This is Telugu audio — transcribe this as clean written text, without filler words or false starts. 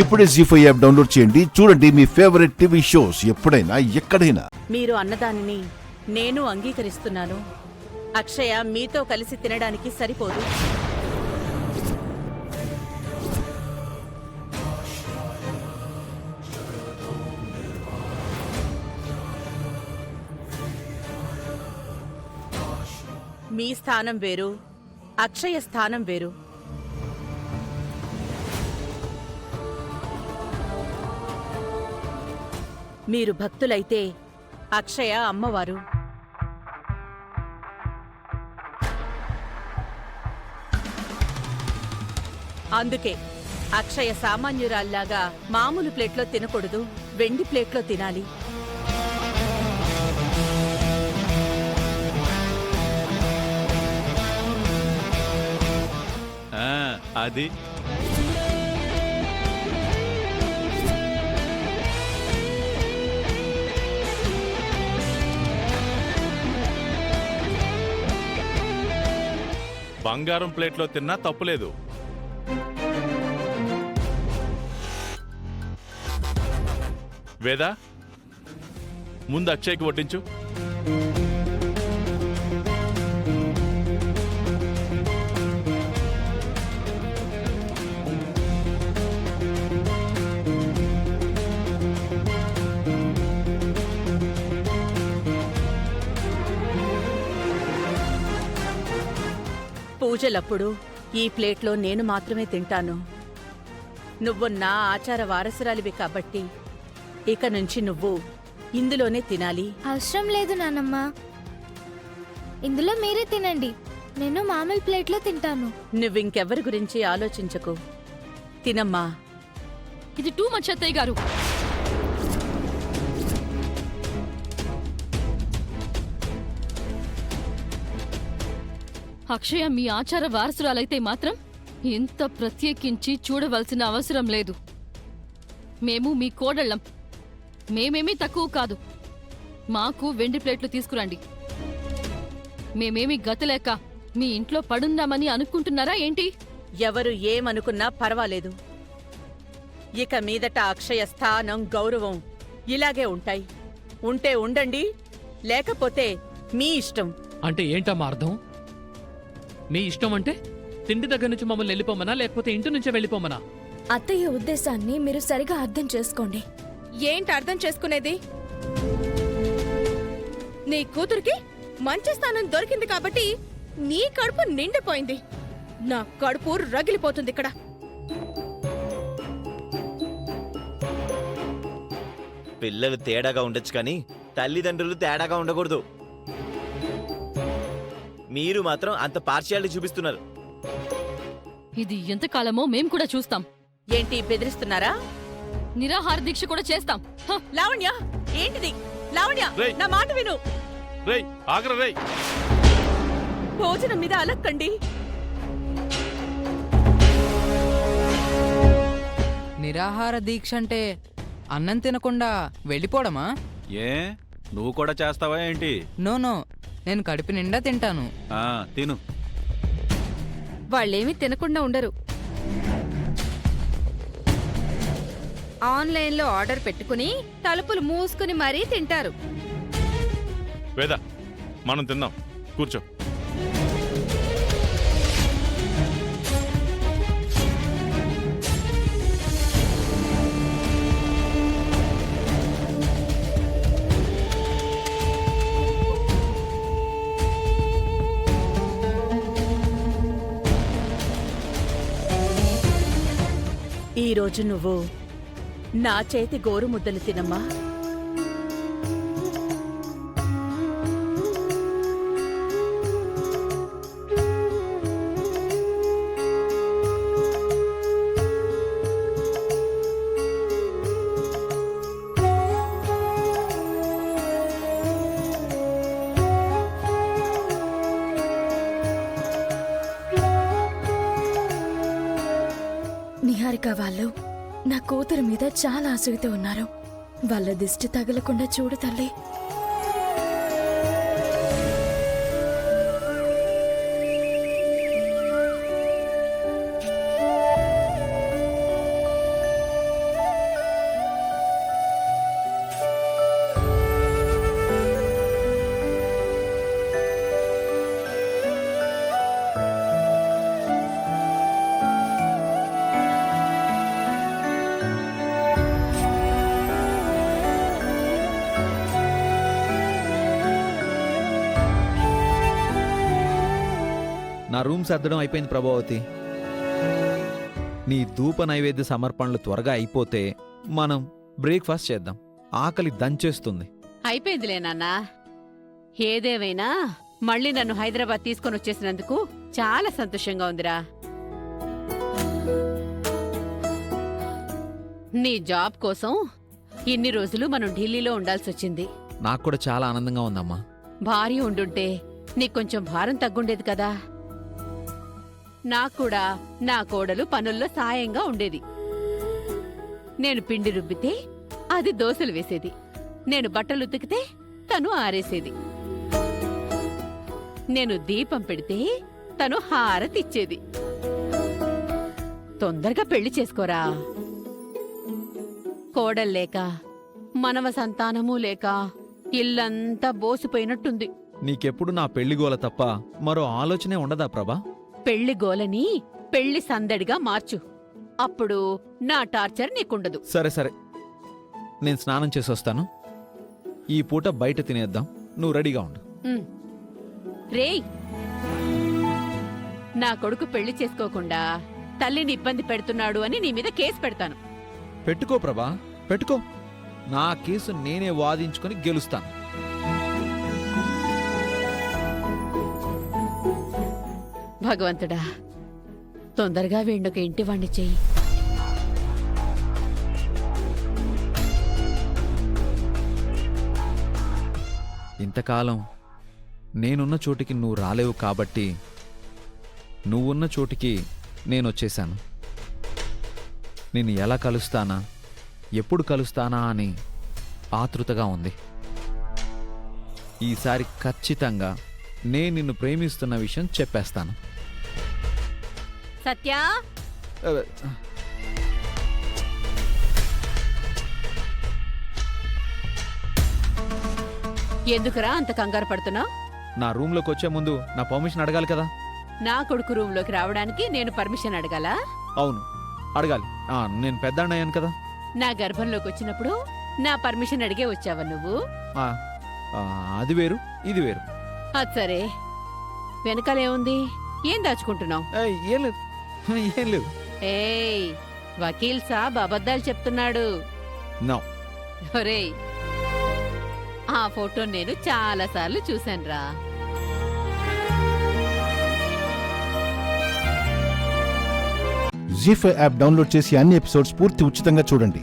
ఇప్పుడే జీ5 యాప్ డౌన్లోడ్ చేయండి. చూడండి మీ ఫేవరెట్ టీవీ షోస్ ఎప్పుడైనా ఎక్కడైనా. మీరు అన్నదానిని నేను అంగీకరిస్తున్నాను. అక్షయ మీతో కలిసి తినడానికి సరిపోదు. మీ స్థానం వేరు, అక్షయ స్థానం వేరు. మీరు భక్తులైతే అక్షయ అమ్మవారు. అందుకే అక్షయ సామాన్యురాల్లాగా మామూలు ప్లేట్లో తినకూడదు, వెండి ప్లేట్లో తినాలి. అది బంగారం ప్లేట్లో తిన్నా తప్పులేదు. వేదా, ముందు అక్షయ్కి వడ్డించు. పూజలప్పుడు ఈ ప్లేట్లో నేను మాత్రమే తింటాను. నువ్వు నా ఆచార వారసురాలివి కాబట్టి ఇక నుంచి నువ్వు ఇందులోనే తినాలి. అవసరం లేదు నానమ్మ, ఇందులో మీరే తినండి. నేను మామూలు ప్లేట్లో తింటాను. నువ్వింకెవ్వరి గురించి ఆలోచించకు, తినమ్మా. ఇది టూ మచ్ అత్తయ్య గారు. అక్షయ మీ ఆచార వారసురాలైతే మాత్రం ఇంత ప్రత్యేకించి చూడవలసిన అవసరం లేదు. మేము మీ కోడళ్ళం, మేమేమీ తక్కువ కాదు. మాకు వెండి ప్లేట్లు తీసుకురండి. మేమేమీ గతలేక మీ ఇంట్లో పడుందామని అనుకుంటున్నారా ఏంటి? ఎవరు ఏమనుకున్నా పర్వాలేదు. ఇక మీదట అక్షయ స్థానం, గౌరవం ఇలాగే ఉంటాయి. ఉంటే ఉండండి, లేకపోతే మీ ఇష్టం. అంటే ఏంటమ్మా అర్థం? మీ ఇష్టం అంటే తిండి దగ్గర నుంచి మమ్మల్ని వెళ్ళిపోమనా, లేకపోతే ఇంటి నుంచే వెళ్ళిపోమనా? అత్తయ్య ఉద్దేశాన్ని మీరు సరిగా అర్థం చేసుకోండి. ఏంటి అర్థం చేసుకునేది? నీ కూతురికి మంచి స్థానం దొరికింది కాబట్టి నీ కడుపు నిండిపోయింది. నా కడుపు రగిలిపోతుంది ఇక్కడ. పిల్లలు తేడాగా ఉండొచ్చు కానీ తల్లిదండ్రులు తేడాగా ఉండకూడదు. మీరు మాత్రం అంత పార్షియాలిటీ చూపిస్తున్నారు. ఇది ఎంతకాలమో మేం కూడా చూస్తాం. ఏంటి బెదిరిస్తున్నారా? నిరాహార దీక్ష కూడా చేస్తాం. లావణ్య, ఏంటిది? లావణ్య, రేయ్. నా మాట విను. రేయ్, ఆగరా రేయ్. భోజనం మీద అలక్కండి. నిరాహార దీక్ష అంటే అన్నం తినకుండా వెళ్ళిపోవడమా? ఏ, నువ్వు కూడా చేస్తావా ఏంటి? నో, నేను కడుపు నిండా తింటాను. తిను. వాళ్ళేమీ తినకుండా ఉండరు. ఆన్లైన్లో ఆర్డర్ పెట్టుకుని తలుపులు మూసుకుని మరీ తింటారు. వేదా, మనం తిందాం. కూర్చో. ఈరోజు నువ్వు నా చేతి గోరు ముద్దలు తినమ్మా. నిహారిక వాళ్ళు నా కూతురు మీద చాలా ఆసక్తితో ఉన్నారు. వాళ్ళ దిష్టి తగలకుండా చూడు తల్లి. నా రూమ్ సర్దడం అయిపోయింది ప్రభావతి. నీ ధూప నైవేద్య సమర్పణలు త్వరగా అయిపోతే మనం బ్రేక్ఫాస్ట్ చేద్దాం. ఆకలి దంచేస్తుంది. అయిపోయిందిలే నాన్నా. ఏదేమైనా మళ్ళీ నన్ను హైదరాబాద్ తీసుకొని వచ్చేసినందుకు చాలా సంతోషంగా ఉందిరా. నీ జాబ్ కోసం ఇన్ని రోజులు మనం ఢిల్లీలో ఉండాల్సొచ్చింది. నాకు కూడా చాలా ఆనందంగా ఉందమ్మా. భార్య ఉండుంటే నీకు కొంచెం భారం తగ్గుండేది కదా. నాక్కూడా నా కోడలు పనుల్లో సాయంగా ఉండేది. నేను పిండి రుబ్బితే అది దోశలు వేసేది, నేను బట్టలు ఉతికితే తను ఆరేసేది, నేను దీపం పెడితే తను హారతిచ్చేది. తొందరగా పెళ్లి చేసుకోరా. కోడల్లేక మనవ సంతానమూ లేక ఇల్లంతా బోసిపోయినట్టుంది. నీకెప్పుడు నా పెళ్లి గోల తప్ప మరో ఆలోచనే ఉండదా ప్రభా? పెళ్లి గోలని పెళ్లి సందడిగా మార్చు. అప్పుడు నా టార్చర్ నీకుండదు. సరే సరే, నేను స్నానం చేసి వస్తాను. ఈ పూట బయట తినేద్దాం. నువ్వు రెడీగా ఉండు. ఉమ్. రేయ్, నా కొడుకు పెళ్లి చేసుకోకుండా తల్లిని ఇబ్బంది పెడుతున్నాడు అని నీ మీద కేసు పెడతాను. పెట్టుకో ప్రభా, పెట్టుకో. నా కేసు నేనే వాదించుకొని గెలుస్తాను. భగవంతుడా, తొందరగా వీణొక ఇంటి వాణ్ణి చెయ్యి. ఇంతకాలం నేనున్న చోటికి నువ్వు రాలేవు కాబట్టి నువ్వున్న చోటికి నేనొచ్చేశాను. నిన్ను ఎలా కలుస్తానా, ఎప్పుడు కలుస్తానా అని ఆతృతగా ఉంది. ఈసారి ఖచ్చితంగా నేను నిన్ను ప్రేమిస్తున్న విషయం చెప్పేస్తాను. సత్యా, ఎందుకురా అంత కంగారు పడుతున్నావు? నా రూమ్లోకి వచ్చే ముందు నా పర్మిషన్ అడగాలి కదా. నా కొడుకు రూంలోకి రావడానికి నేను పర్మిషన్ అడగాలా? అవును, అడగాలి. నేను పెద్దన్నయ్యాను కదా. నా గర్భంలోకి వచ్చినప్పుడు నా పర్మిషన్ అడిగే వచ్చావా నువ్వు? ఆ, అది వేరు, ఇది వేరు. అది సరే, వెనకాలేముంది? ఏం దాచుకుంటున్నావు? ఏం లేదు, ఏం లేదు. ఏయ్, వకీల్ సాబ్ అబద్ధాలు చెప్తున్నాడు. నో. ఒరేయ్, ఆ ఫోటో నేను చాలాసార్లు చూశానురా. జీ5 యాప్ డౌన్లోడ్ చేసి అన్ని ఎపిసోడ్స్ పూర్తి ఉచితంగా చూడండి.